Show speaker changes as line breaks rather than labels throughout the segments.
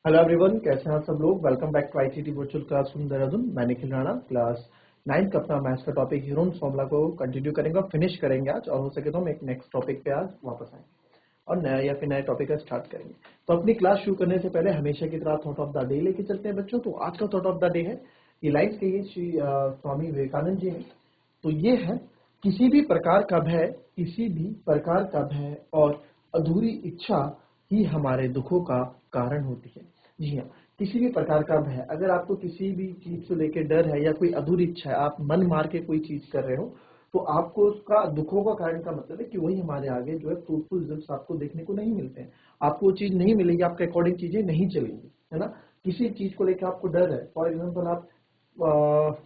Hello everyone, कैसे हैं आप सब लोग। Welcome back to ICT virtual classroom Dehradun. मैं निखिल राणा, क्लास 9 का अपना मैथ्स का टॉपिक हीरोन्स फॉर्मूला को कंटिन्यू करेंगे और फिनिश करेंगे आज, और हो सके तो हम एक नेक्स्ट टॉपिक पे आज वापस आएंगे और नया या फिर नए टॉपिक का स्टार्ट करेंगे। तो अपनी क्लास शुरू करने से पहले हमेशा की तरह थॉट ऑफ द डे लेके चलते हैं बच्चों। तो आज का थॉट ऑफ द डे है, ये लाइन्स कही श्री स्वामी विवेकानंद जी ने। तो ये है, किसी भी प्रकार का भय, किसी भी प्रकार का भय और अधूरी इच्छा ही हमारे दुखों का कारण होती है। जी हाँ, किसी भी प्रकार का भय, अगर आपको किसी भी चीज को लेकर डर है या कोई अधूरी इच्छा है, आप मन मार के कोई चीज कर रहे हो, तो आपको उसका दुखों का कारण का मतलब है कि वही हमारे आगे जो है फ्रूटफुल रिजल्ट्स आपको देखने को नहीं मिलते हैं। आपको वो चीज नहीं मिलेगी, आपके अकॉर्डिंग चीजें नहीं चलेंगी, है ना। किसी चीज को लेकर आपको डर है, फॉर एग्जाम्पल आप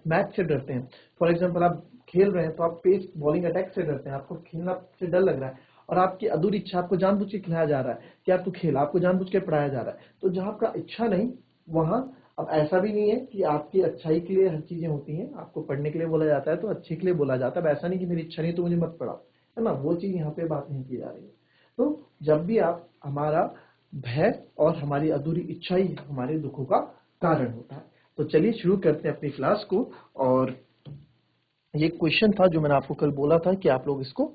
मैच से डरते हैं, फॉर एग्जाम्पल आप खेल रहे हैं तो आप पेस बॉलिंग अटैक से डरते हैं, आपको खेलना से डर लग रहा है और आपकी अधूरी इच्छा, आपको जानबूझ के खिलाया जा रहा है कि आप तो खेल, आपको जानबूझ के पढ़ाया जा रहा है। तो जहां आपका इच्छा नहीं, वहां अब ऐसा भी नहीं है कि आपकी अच्छाई के लिए हर चीजें होती हैं। आपको पढ़ने के लिए बोला जाता है तो अच्छे के लिए बोला जाता है, अब ऐसा नहीं कि मेरी इच्छा नहीं तो मुझे मत पढ़ाओ, है ना। वो चीज यहाँ पे बात नहीं की जा रही है। तो जब भी आप, हमारा भय और हमारी अधूरी इच्छा ही हमारे दुखों का कारण होता है। तो चलिए शुरू करते हैं अपनी क्लास को। और ये क्वेश्चन था जो मैंने आपको कल बोला था कि आप लोग इसको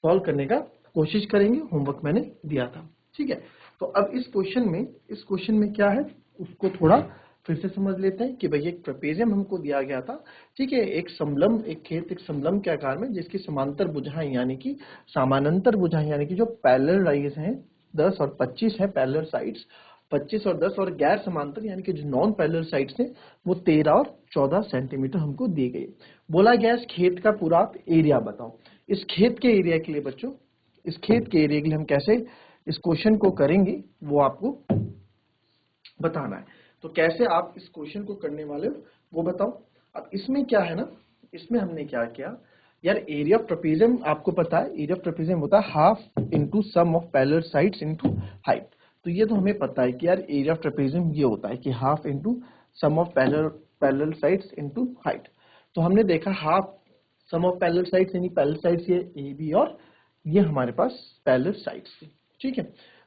सॉल्व करने का कोशिश करेंगे, होमवर्क मैंने दिया था, ठीक है। तो अब इस क्वेश्चन में क्या है उसको थोड़ा फिर से समझ लेते हैं कि भाई एक ट्रेपेजियम हमको दिया गया था, ठीक है। एक समलंब, एक खेत एक समलंब के आकार में, जिसकी समांतर भुजाएं यानी कि समानांतर भुजाएं यानी कि जो पैरेलल राइज हैं 10 और 25 है, पैरेलल साइड्स 25 और 10, और गैर समांतर यानी कि जो नॉन पैरेलल साइड्स हैं वो 13 और 14 सेंटीमीटर हमको दी गई। बोला गया इस खेत का पूरा आप एरिया बताओ। इस खेत के एरिया के लिए बच्चों, इस खेत के एरिया के लिए हम कैसे इस क्वेश्चन को करेंगे वो आपको बताना है। तो कैसे आप इस क्वेश्चन को करने वाले हो वो बताओ। अब इसमें क्या है ना, इसमें हमने क्या किया यार, एरिया ऑफ ट्रेपेजियम आपको पता है, एरिया ऑफ ट्रेपेजियम होता है half into sum of parallel sides into height. तो ये तो हमें पता है कि यार एरिया ऑफ ट्रेपेजियम ये होता है कि half into sum of parallel sides into height. तो हमने देखा half sum of parallel sides यानी पैरेलल साइड्स ये ए बी, और ये हमारे पास पैरेलल साइड्स थी, ठीक है।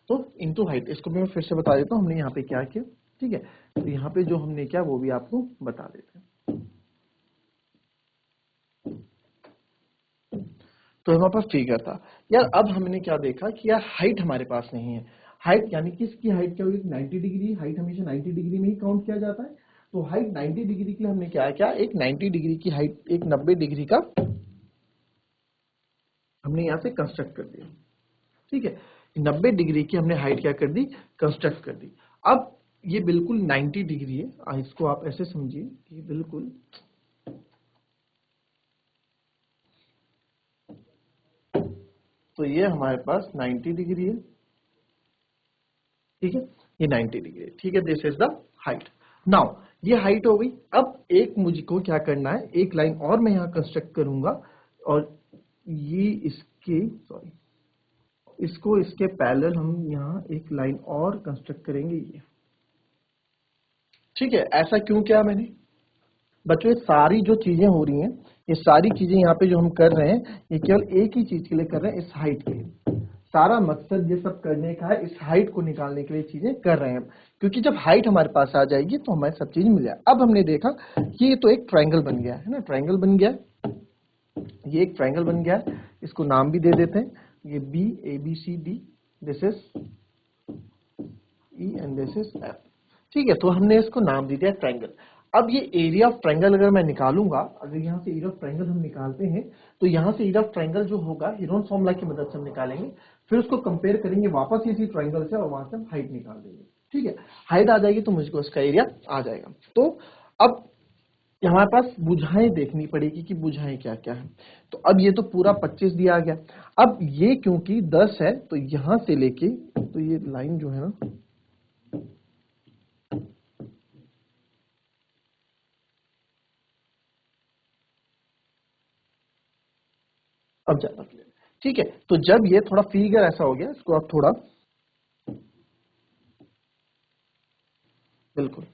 तो इनटू हाइट, इसको भी मैं फिर से बता देता हूँ हमने यहाँ पे क्या किया, ठीक है। तो यहाँ पे जो हमने किया वो भी आपको बता देते हैं। तो हमारे पास फिगर था यार। अब हमने क्या देखा कि यार हाइट हमारे पास नहीं है। हाइट यानी कि इसकी हाइट क्या होगी, 90 डिग्री। हाइट हमेशा 90 डिग्री में ही काउंट किया जाता है। तो हाइट 90 डिग्री के लिए हमने क्या किया, एक 90 डिग्री की हाइट, एक 90 डिग्री का हमने यहाँ से कंस्ट्रक्ट कर दिया, ठीक है। 90 डिग्री की हमने हाइट क्या कर दी, कंस्ट्रक्ट कर दी। अब ये बिल्कुल 90 डिग्री है, इसको आप ऐसे समझिए कि बिल्कुल तो ये हमारे पास 90 डिग्री है, ठीक है। ये 90 डिग्री है, ठीक है। This is the height. Now ये हाइट हो गई। अब एक मुझको क्या करना है, एक लाइन और मैं यहाँ कंस्ट्रक्ट करूंगा, और ये इसके सॉरी इसको इसके पैरेलल हम यहाँ एक लाइन और कंस्ट्रक्ट करेंगे, ये ठीक है। ऐसा क्यों किया मैंने बच्चों, ये सारी जो चीजें हो रही हैं, ये सारी चीजें यहाँ पे जो हम कर रहे हैं, ये केवल एक ही चीज के लिए कर रहे हैं, इस हाइट के लिए। सारा मकसद ये सब करने का है, इस हाइट को निकालने के लिए चीजें कर रहे हैं। क्योंकि जब हाइट हमारे पास आ जाएगी तो हमारी सब चीज मिल जाए। अब हमने देखा कि ये तो एक ट्रायंगल बन गया है ना, ट्रायंगल बन गया, ये एक ट्रायंगल बन गया है। इसको नाम भी दे देते हैं, ये B, A B C D, this is E and this is F, ठीक है। तो हमने इसको नाम दे दिया ट्रायंगल। अब ये एरिया ऑफ ट्रायंगल अगर मैं निकालूंगा, अगर यहाँ से एरिया ऑफ ट्रायंगल हम निकालते हैं, तो यहाँ से एरिया ऑफ ट्रायंगल जो होगा हीरोन्स फॉर्मूला की मदद से हम निकालेंगे, फिर उसको कंपेयर करेंगे वापस इसी ट्रायंगल से, और वहां से हम हाइट निकाल देंगे, ठीक है। हाइट आ जाएगी तो मुझको इसका एरिया आ जाएगा। तो अब हमारे पास बुझाएं देखनी पड़ेगी कि बुझाएं क्या क्या है। तो अब ये तो पूरा 25 दिया गया। अब ये क्योंकि 10 है तो यहां से लेके, तो ये लाइन जो है ना, अब ज्यादा क्लियर, ठीक है। तो जब ये थोड़ा फिगर ऐसा हो गया, इसको आप थोड़ा बिल्कुल,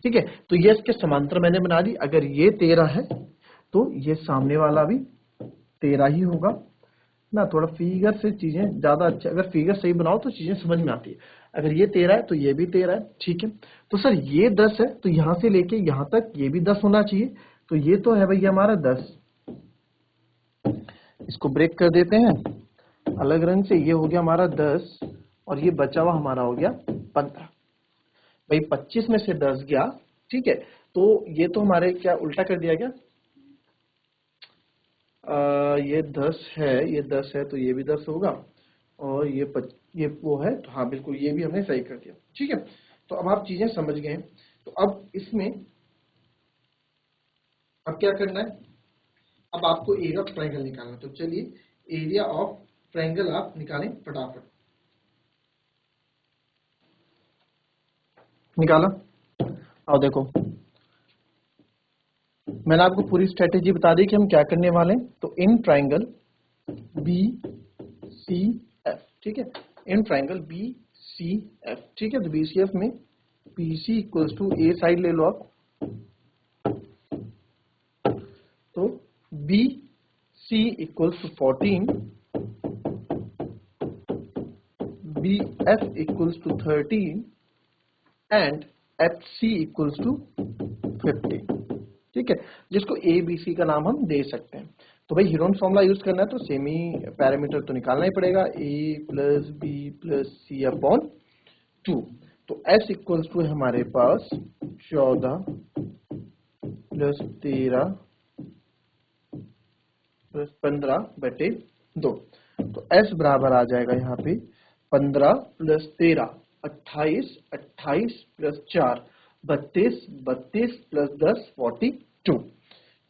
ठीक है। तो ये इसके समांतर मैंने बना दी। अगर ये 13 है तो ये सामने वाला भी 13 ही होगा ना। थोड़ा फिगर से चीजें ज्यादा अच्छे, अगर फिगर सही बनाओ तो चीजें समझ में आती है। अगर ये 13 है तो ये भी 13 है, ठीक है। तो सर ये 10 है तो यहां से लेके यहां तक ये भी 10 होना चाहिए, तो ये तो है भैया हमारा 10। इसको ब्रेक कर देते हैं अलग रंग से, ये हो गया हमारा 10 और ये बचा हुआ हमारा हो गया 15। भाई 25 में से 10 गया, ठीक है, तो ये तो हमारे क्या उल्टा कर दिया गया, ये 10 है, ये 10 है तो ये भी 10 होगा, और ये वो है, तो हाँ बिल्कुल ये भी हमने सही कर दिया, ठीक है। तो अब आप चीजें समझ गए हैं। तो अब इसमें अब क्या करना है, अब आपको एरिया ऑफ ट्रायंगल निकालना है। तो चलिए एरिया ऑफ ट्रायंगल आप निकालें फटाफट। निकाला। और देखो मैंने आपको पूरी स्ट्रेटेजी बता दी कि हम क्या करने वाले हैं। तो in triangle B C F, ठीक है, in triangle B C F, ठीक है। तो बी सी एफ में P C equals to a side ले लो आप, तो B C equals to 14, B F equals to 13 and F C equals to 15, ठीक है, जिसको ए बी सी का नाम हम दे सकते हैं। तो भाई हीरोन फॉर्मूला यूज करना है तो सेमी पैरामीटर तो निकालना ही पड़ेगा, ए प्लस बी प्लस सी अपॉन 2। तो एस इक्वल्स टू है हमारे पास 14 प्लस 13 प्लस 15 बटे 2। तो एस बराबर आ जाएगा यहाँ पे 15 प्लस 13 28, 28 प्लस 4 32, 32 प्लस 10 42,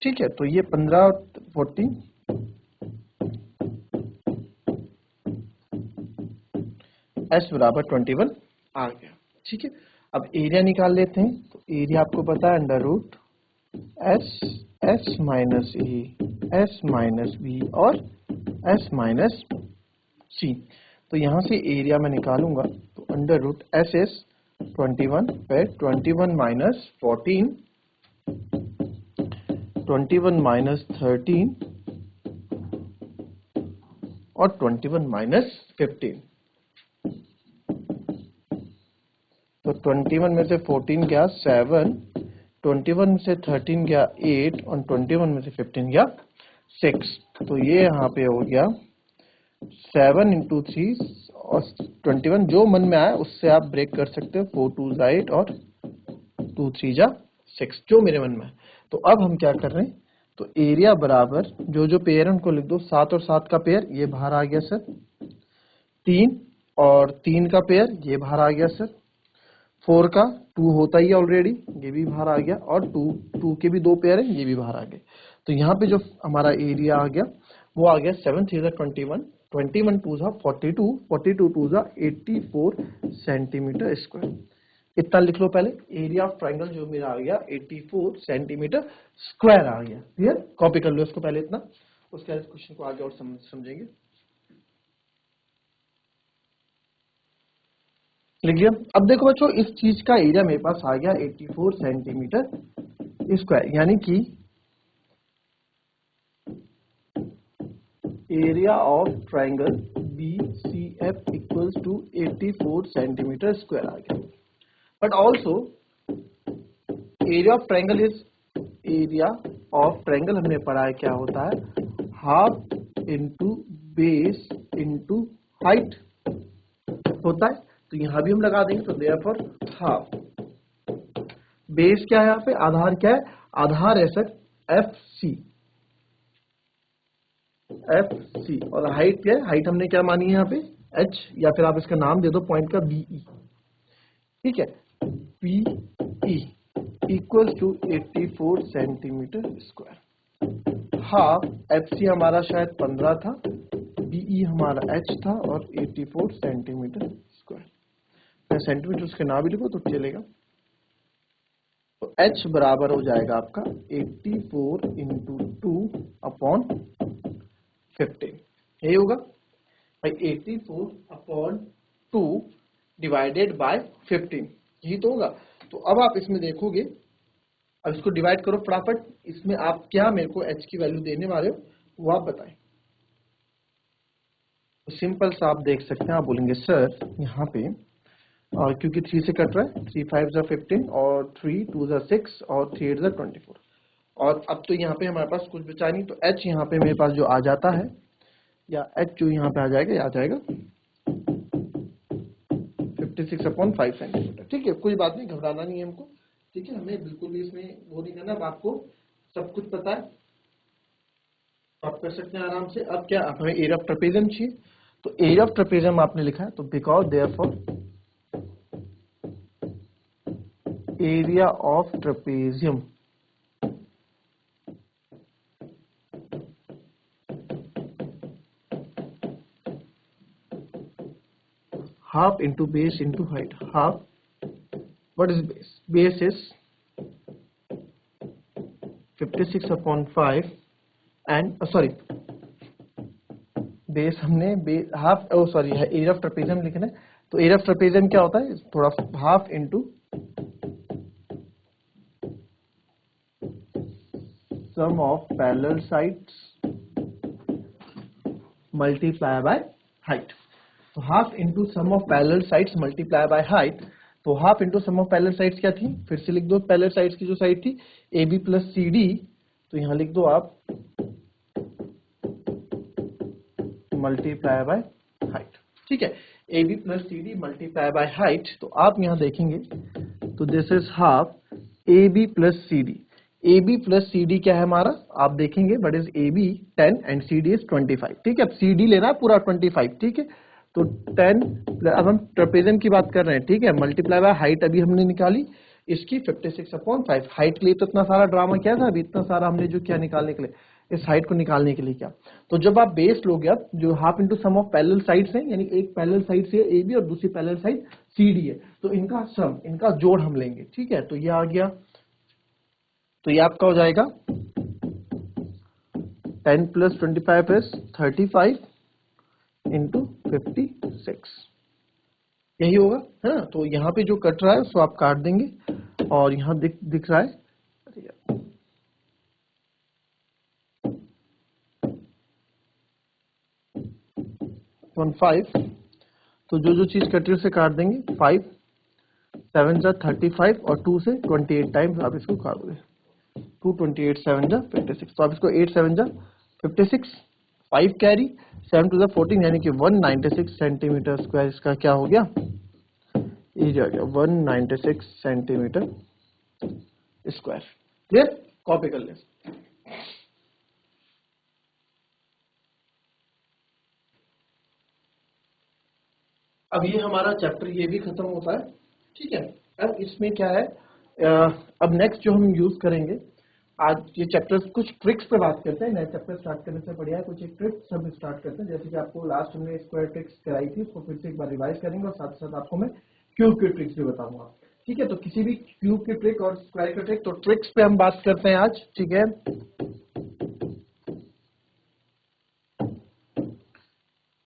ठीक है। तो ये 15 40 एस बराबर 21 आ गया, ठीक है। अब एरिया निकाल लेते हैं। तो एरिया आपको पता है under root S S minus A S minus B और एस माइनस सी। तो यहां से एरिया में निकालूंगा तो अंडर रूट एस एस 21 पे 21 माइनस 14, 21 माइनस 13 और 21 माइनस 15। तो 21 में से 14 गया 7, 21 में से 13 गया 8 और 21 में से 15 गया 6। तो ये यहाँ पे हो गया 7 इंटू 3 और 21, जो मन में आया उससे आप ब्रेक कर सकते हो, 4 2 8 और 2 3 जा 6, जो मेरे मन में है। तो अब हम क्या कर रहे हैं, तो एरिया बराबर जो जो पेयर है उनको लिख दो, 7 और 7 का पेयर ये बाहर आ गया सर, 3 और 3 का पेयर ये बाहर आ गया सर, 4 का 2 होता ही है ऑलरेडी, ये भी बाहर आ गया, और 2 के भी 2 पेयर है, ये भी बाहर आ गए। तो यहाँ पे जो हमारा एरिया आ गया वो आ गया 7 3 21, 21 2 42, 42 2 84 सेंटीमीटर स्क्वायर। इतना लिख लो पहले, एरिया ऑफ ट्राइंगल जो मेरा आ गया 84 सेंटीमीटर स्क्वायर आ गया। क्लियर, कॉपी कर लो इसको पहले इतना, उसके बाद क्वेश्चन को आगे और समझेंगे। लिख लिया। अब देखो बच्चों, इस चीज का एरिया मेरे पास आ गया 84 सेंटीमीटर स्क्वायर, यानी कि area of triangle B C F equals to 84 centimetre square आ गया। But also area of triangle is, area of triangle हमने पढ़ा है क्या होता है, half into base into height होता है। तो यहां भी हम लगा देंगे, तो देयरफॉर हाफ, बेस क्या है यहाँ पे, आधार क्या है, आधार है sir F C, F C, और हाइट क्या है, हाइट हमने क्या मानी है यहाँ पे एच, या फिर आप इसका नाम दे दो पॉइंट का बीई, ठीक है, BE equals to 84 centimetre square. Half F C हमारा शायद 15 था, बीई हमारा एच था, और 84 सेंटीमीटर स्क्वायर। सेंटीमीटर उसके नाम भी लिखो तो चलेगा। तो h बराबर हो जाएगा आपका 84 इंटू 2 अपॉन 15, यही होगा भाई, 84 अपॉन 2 डिवाइडेड बाय 15, यही तो होगा। तो अब आप इसमें देखोगे, अब इसको डिवाइड करो फटाफट, इसमें आप क्या मेरे को h की वैल्यू देने वाले हो वो आप बताएं। तो सिंपल सा आप देख सकते हैं, आप बोलेंगे सर यहाँ पे और क्योंकि 3 से कट रहा है, 3 5 जा 15 और 3 2 जा 6 और 3 8 जा 24। और अब तो यहाँ पे हमारे पास कुछ बचा नहीं, तो h यहाँ पे मेरे पास जो आ जाता है, या h जो यहाँ पे आ जाएगा, ये आ जाएगा 56/5 सेंटीमीटर। ठीक है, कोई बात नहीं, घबराना नहीं है हमको। ठीक है, हमें बिल्कुल भी इसमें वो नहीं करना। अब आपको सब कुछ पता है, आप कर सकते हैं आराम से। अब क्या, हमें एरिया ऑफ ट्रेपेजियम चाहिए, तो एरिया ऑफ ट्रेपेजियम आपने लिखा है, तो because therefore area of trapezium half into base into height. Half, what is base? Base is 56/5 and sorry, base हमने half, sorry area of trapezium लिखना है, तो एरिया ऑफ ट्रेपेजियम क्या होता है, थोड़ा half into sum of parallel sides multiply by height. तो half into sum of parallel sides multiply by height. तो half into sum of parallel sides क्या थी, फिर से लिख दो, पैरेलल साइड्स की जो साइड थी A B plus C D, तो यहां लिख दो आप मल्टीप्लाई बाय हाइट। ठीक है, A B plus C D multiply by height. तो आप यहां देखेंगे, तो this is half A B plus C D. A B plus C D क्या है हमारा, आप देखेंगे what is A B 10 and C D is 25। ठीक है, अब सी डी लेना है पूरा 25। ठीक है, तो 10, अब हम ट्रेपेजियम की बात कर रहे हैं। ठीक है, मल्टीप्लाई बाय हाइट अभी हमने निकाली इसकी 56/5। हाइट के लिए तो इतना सारा ड्रामा क्या था, अभी इतना सारा हमने जो क्या निकालने के लिए, इस हाइट को निकालने के लिए क्या। तो जब आप बेस लोगे, अब जो half into sum of parallel sides है, यानी एक पैरेलल साइड से ए बी और दूसरी पैरेलल साइड सी डी है, तो इनका सम, इनका जोड़ हम लेंगे। ठीक है, तो ये आ गया, तो ये आपका हो जाएगा 10 + 25 इज 35 इंटू 56, यही होगा, है ना। तो यहाँ पे जो कट रहा है उसको आप काट देंगे, और यहाँ दिख रहा है 5, तो जो चीज कट रही है उसे काट देंगे। 5 7 जा 35 और 2 से 28 टाइम्स आप इसको काट दोगे, 2 28 7 जा 56, तो आप इसको 8 7 जा 56, 5 कैरी 7 2 जा 14, यानी कि 196 सेंटीमीटर स्क्वायर इसका क्या हो गया, एरिया आ गया 196 सेंटीमीटर स्क्वायर। क्लियर, कॉपी कर ले। अब ये हमारा चैप्टर ये भी खत्म होता है। ठीक है, अब इसमें क्या है, अब नेक्स्ट जो हम यूज करेंगे, आज ये चैप्टर्स कुछ ट्रिक्स पे बात करते हैं। नए चैप्टर स्टार्ट करने से बढ़िया है कुछ एक ट्रिक्स हम स्टार्ट करते हैं। जैसे कि आपको लास्ट हमने स्क्वायर ट्रिक्स कराई थी, उसको फिर से एक बार रिवाइज करेंगे, और साथ साथ आपको मैं क्यूब की ट्रिक्स भी बताऊंगा। ठीक है, तो किसी भी क्यूब की ट्रिक और स्क्वायर की ट्रिक, तो ट्रिक्स पे हम बात करते हैं आज। ठीक है,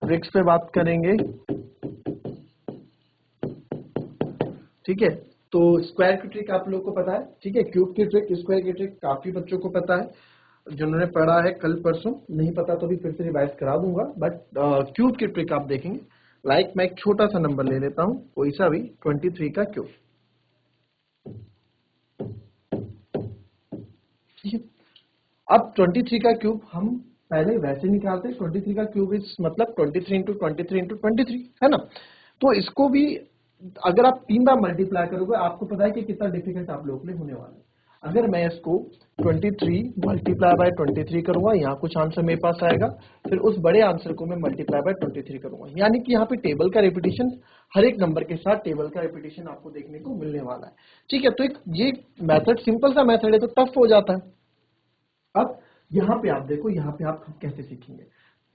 ट्रिक्स पे बात करेंगे। ठीक है, तो स्क्वायर की ट्रिक आप लोगों को पता है। ठीक है, क्यूब की ट्रिक, स्क्वायर की ट्रिक काफी बच्चों को पता है, जिन्होंने पढ़ा है कल परसों। नहीं पता तो भी फिर से रिवाइज करा दूंगा, बट क्यूब की ट्रिक आप देखेंगे। लाइक मैं एक छोटा सा नंबर ले लेता हूं, कोई सा भी, 23 का क्यूब। ठीक है, अब 23 का क्यूब हम पहले वैसे निकालते हैं। 23 का क्यूब इज मतलब 23 इंटू 23 इंटू 23, है ना। तो इसको भी अगर आप 3 बार मल्टीप्लाई करोगे, आपको पता है कि कितना डिफिकल्ट आप लोगों के लिए होने वाला है। अगर मैं इसको 23 मल्टीप्लाई बाय 23 करूंगा, यहाँ कुछ आंसर मेरे पास आएगा, फिर उस बड़े आंसर को मैं मल्टीप्लाई बाय 23 करूंगा, यानी कि यहाँ पे टेबल का रिपीटिशन, हर एक नंबर के साथ टेबल का रिपीटिशन आपको देखने को मिलने वाला है। ठीक है, तो एक ये मेथड सिंपल सा मेथड है, तो टफ हो जाता है। अब यहाँ पे आप देखो, यहाँ पे आप कैसे सीखेंगे।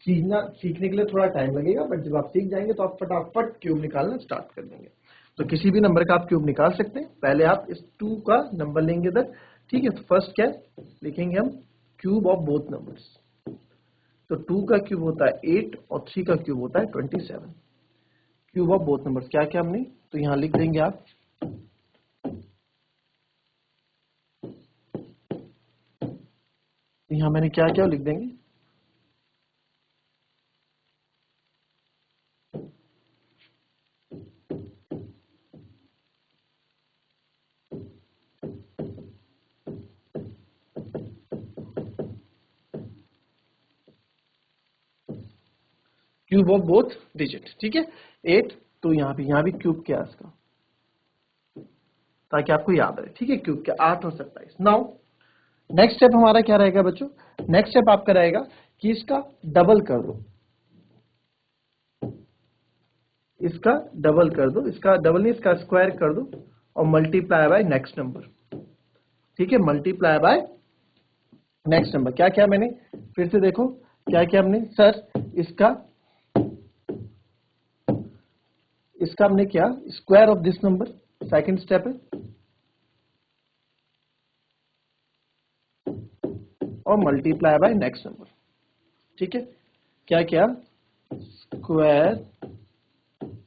सीखने के लिए थोड़ा टाइम लगेगा, बट जब आप सीख जाएंगे तो आप फटाफट क्यूब निकालना स्टार्ट कर देंगे। तो किसी भी नंबर का आप क्यूब निकाल सकते हैं। पहले आप इस 2 का नंबर लेंगे इधर। ठीक है, तो फर्स्ट क्या लिखेंगे हम, क्यूब ऑफ बोथ नंबर्स। तो 2 का क्यूब होता है 8 और 3 का क्यूब होता है 27। क्यूब ऑफ बोथ नंबर्स क्या क्या हमने, तो यहां लिख देंगे आप, यहां मैंने क्या क्या लिख देंगे, क्यूब ऑफ बोथ डिजिट, ठीक है 8, तो यहाँ भी क्यूब क्या है इसका, ताकि आपको याद रहे, ठीक है क्यूब क्या 8 और 27। नाउ नेक्स्ट स्टेप हमारा क्या रहेगा बच्चों, नेक्स्ट स्टेप आपका रहेगा कि इसका डबल कर दो, इसका डबल कर दो, इसका डबल नहीं इसका स्क्वायर कर दो और मल्टीप्लाई बाय नेक्स्ट नंबर, ठीक है मल्टीप्लाई बाय नेक्स्ट नंबर। क्या क्या मैंने फिर से देखो क्या क्या हमने सर इसका हमने क्या square of this number, second step है, और मल्टीप्लाई बाय नेक्स्ट नंबर, ठीक है क्या क्या स्क्वायर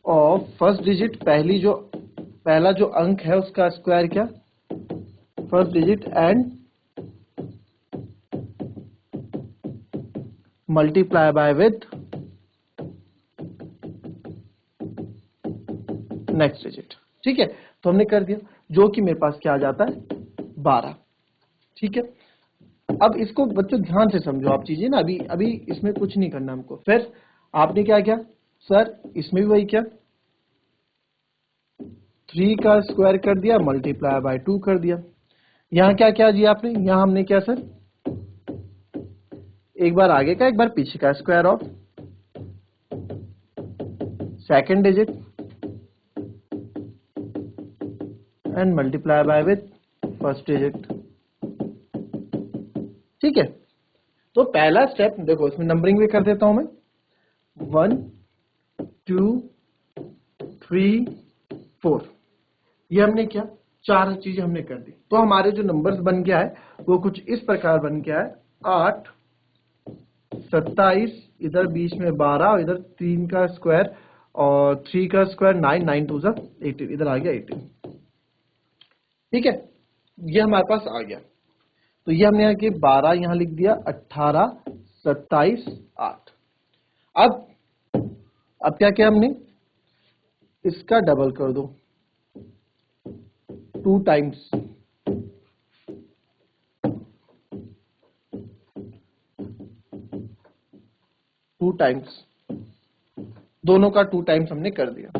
ऑफ फर्स्ट डिजिट, पहला जो अंक है उसका स्क्वायर क्या first digit and multiply by with next digit, ठीक है तो हमने कर दिया, जो कि मेरे पास क्या आ जाता है 12, ठीक है। अब इसको बच्चों ध्यान से समझो आप चीजें ना, अभी इसमें कुछ नहीं करना हमको। फिर आपने क्या किया सर, इसमें भी वही किया, 3 का स्क्वायर कर दिया मल्टीप्लाई बाय 2 कर दिया। यहां क्या क्या दिया आपने, यहां हमने क्या सर एक बार आगे का एक बार पीछे का square of second digit and multiply by with first digit, ठीक है। तो पहला स्टेप देखो, इसमें नंबरिंग भी कर देता हूं मैं, 1 2 3 4, ये हमने क्या 4 चीजें हमने कर दी। तो हमारे जो नंबर्स बन गया है वो कुछ इस प्रकार बन गया है, 8 27, इधर बीच में 12 और इधर 3 का स्क्वायर और 3 का स्क्वायर 9, 9 2 18, इधर आ गया 18, ठीक है ये हमारे पास आ गया। तो ये हमने यहाँ के 12 यहाँ लिख दिया, 18 27 8। अब क्या किया हमने, इसका डबल कर दो 2 टाइम्स, दोनों का 2 टाइम्स हमने कर दिया,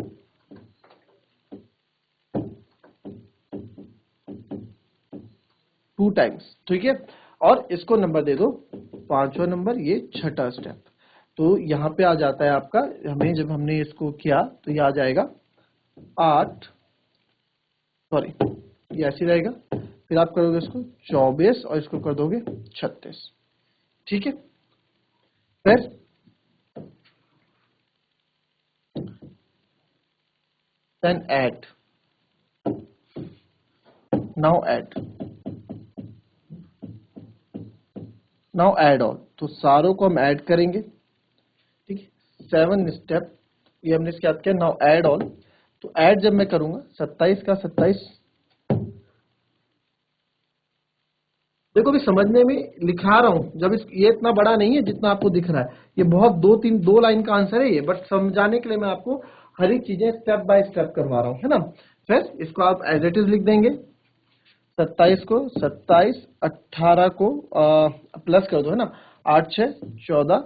2 टाइम्स, ठीक है। और इसको नंबर दे दो 5वां नंबर, ये छठा स्टेप। तो यहाँ पे आ जाता है आपका, हमें जब हमने इसको किया तो ये आ जाएगा 8, सॉरी ये ऐसे रहेगा, फिर आप करोगे इसको 24 और इसको कर दोगे 36, ठीक है। फिर then add, now add all, तो सारों को हम ऐड करेंगे, ठीक है 7 स्टेप ये हमने इसके याद किया। नाउ ऐड ऑल, तो ऐड जब मैं करूंगा 27 का 27, देखो अभी समझने में लिखा रहा हूं, जब ये इतना बड़ा नहीं है जितना आपको दिख रहा है, ये बहुत 2 लाइन का आंसर है ये, बट समझाने के लिए मैं आपको हर एक चीजें स्टेप बाय स्टेप करवा रहा हूं, है ना। फिर इसको आप एज इट इज लिख देंगे, 27 को 27, 18 को प्लस कर दो, है ना, 8 6 14,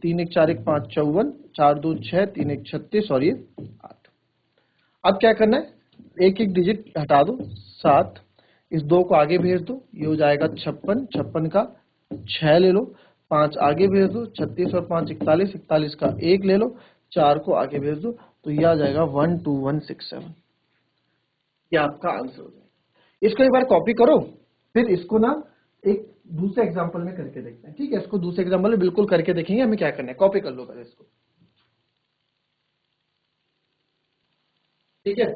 3 1 4 1 5 54, 4 2 6, 3 1 36 और ये 8। अब क्या करना है, एक एक डिजिट हटा दो, 7, इस 2 को आगे भेज दो, ये हो जाएगा 56, 56 का 6 ले लो, 5 आगे भेज दो, 36 और 5 41, 41 का 1 ले लो, 4 को आगे भेज दो, तो ये आ जाएगा 12167, ये आपका आंसर हो जाएगा। इसको एक बार कॉपी करो, फिर इसको ना एक दूसरे एग्जांपल में करके देखते हैं, ठीक है। इसको दूसरे एग्जांपल में बिल्कुल करके देखेंगे हमें क्या करना है, कॉपी कर लो पहले इसको, ठीक है।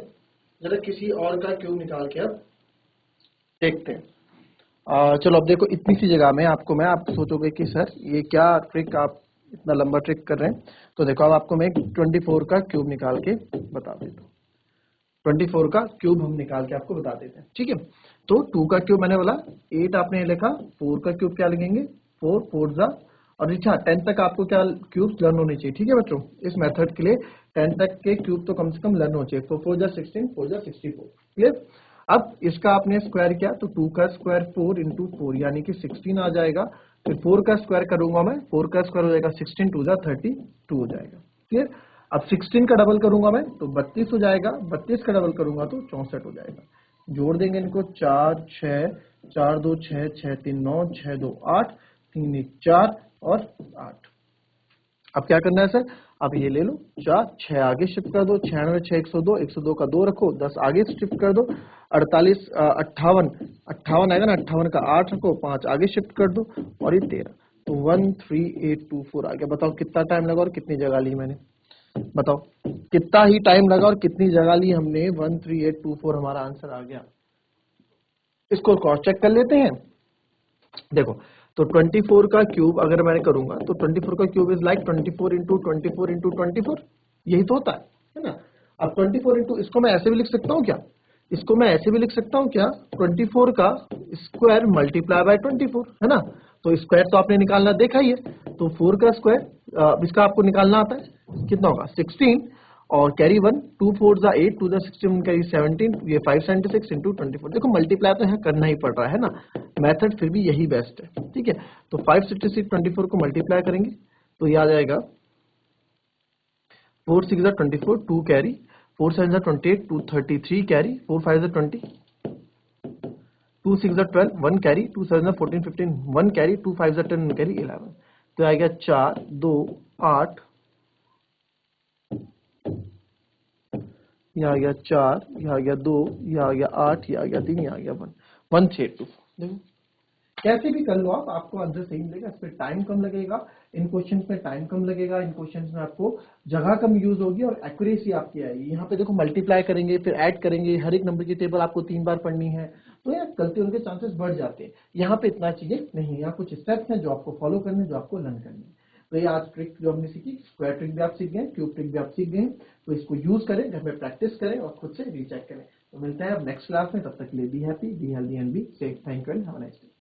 जरा किसी और का क्यूब निकाल के अब देखते हैं। चलो अब देखो, इतनी सी जगह में आपको मैं, आप सोचोगे कि सर ये क्या ट्रिक, आप इतना लंबा ट्रिक कर रहे हैं, तो देखो अब आपको मैं 24 का क्यूब निकाल के बता देता हूँ। 24 का क्यूब हम निकाल के आपको बता देते हैं, ठीक है। तो 2 का क्यूब मैंने बोला 8, आपने लिखा, 4 का क्यूब क्या लिखेंगे 4 4 जा, और अच्छा 10 तक आपको क्या क्यूब लर्न होने चाहिए, ठीक है बच्चों। इस मेथड के लिए 10 तक के क्यूब तो कम से कम लर्न होने चाहिए। 4 4 जा 16, 4 जा 64, क्लियर। अब इसका आपने स्क्वायर किया, तो 2 का स्क्वायर 4 इंटू 4 यानी कि 16 आ जाएगा, फिर 4 का स्क्वायर करूंगा मैं, 4 का स्क्वायर हो जाएगा 16 टू जा 32 हो जाएगा। क्लियर। अब 16 का डबल करूंगा मैं तो 32 हो जाएगा, 32 का डबल करूंगा तो 64 हो जाएगा। जोड़ देंगे इनको, 4 6 4 2 6 6 3 9 6 2 8 3 1 4 और 8। अब क्या करना है सर, अब ये ले लो 4 6 आगे शिफ्ट कर दो, 96 6 102, 102 का 2 रखो, 10 आगे शिफ्ट कर दो, 48 58 58 आएगा ना, 58 का 8 रखो, 5 आगे शिफ्ट कर दो और ये 13। तो 13824 आ गया। बताओ कितना टाइम लगा और कितनी जगह ली मैंने, बताओ कितना ही टाइम लगा और कितनी जगह ली हमने। 13824 हमारा आंसर आ गया। इसको क्रॉस चेक कर लेते हैं। देखो तो 24 का क्यूब अगर मैं करूंगा तो 24 का cube is like 24 into 24 into 24, यही तो होता है ना। अब 24 इंटू, इसको मैं ऐसे भी लिख सकता हूँ क्या, इसको मैं ऐसे भी लिख सकता हूँ क्या, 24 का स्क्वायर मल्टीप्लाई बाय 24, है ना। तो स्क्वायर तो आपने निकालना देखा ही है, तो 4 का स्क्वायर इसका आपको निकालना आता है, कितना होगा 16 और कैरी 1, 2 4 जा 8, 2 जा 16 कैरी 17, ये 576 इंटू 24। देखो मल्टीप्लाई तो यहाँ करना ही पड़ रहा है ना, मेथड फिर भी यही बेस्ट है। ठीक है, तो 566 24 को मल्टीप्लाई करेंगे तो ये आ जाएगा 4 6 जा 24, 2 कैरी, 4 7 जा 28, 2 33 कैरी, 4 5 जा 20, 2 6 जा 12, 1 कैरी, 2 7 जा 14 15, 1 कैरी, 2 5 जा 10 कैरी 11। तो आएगा 4 2 8, यहाँ आ गया 4, यहाँ आ गया 2, यहाँ आ गया 8, यहाँ आ गया 3, यहाँ आ गया 1, 1 6 2। देखो कैसे भी कर लो आप, आपको आंसर सही मिलेगा। इस पे टाइम कम लगेगा, इन क्वेश्चंस में टाइम कम लगेगा, इन क्वेश्चंस में आपको जगह कम यूज होगी और एक्यूरेसी आपकी आएगी। यहाँ पे देखो मल्टीप्लाई करेंगे फिर ऐड करेंगे, हर एक नंबर की टेबल आपको 3 बार पढ़नी है, तो यार गलती होने के चांसेस बढ़ जाते हैं। यहाँ पे इतना चीजें नहीं, यहाँ कुछ स्टेप्स हैं जो आपको फॉलो करने, जो आपको लर्न करनी है। तो ये आज ट्रिक जो हमने सीखी, स्क्वायर ट्रिक भी आप सीख गए, क्यूब ट्रिक भी आप सीख गए, तो इसको यूज करें, घर में प्रैक्टिस करें और खुद से रीचेक करें। तो मिलते हैं अब नेक्स्ट क्लास में, तब तक के लिए be happy, be healthy and be safe. Thank you and have a nice day.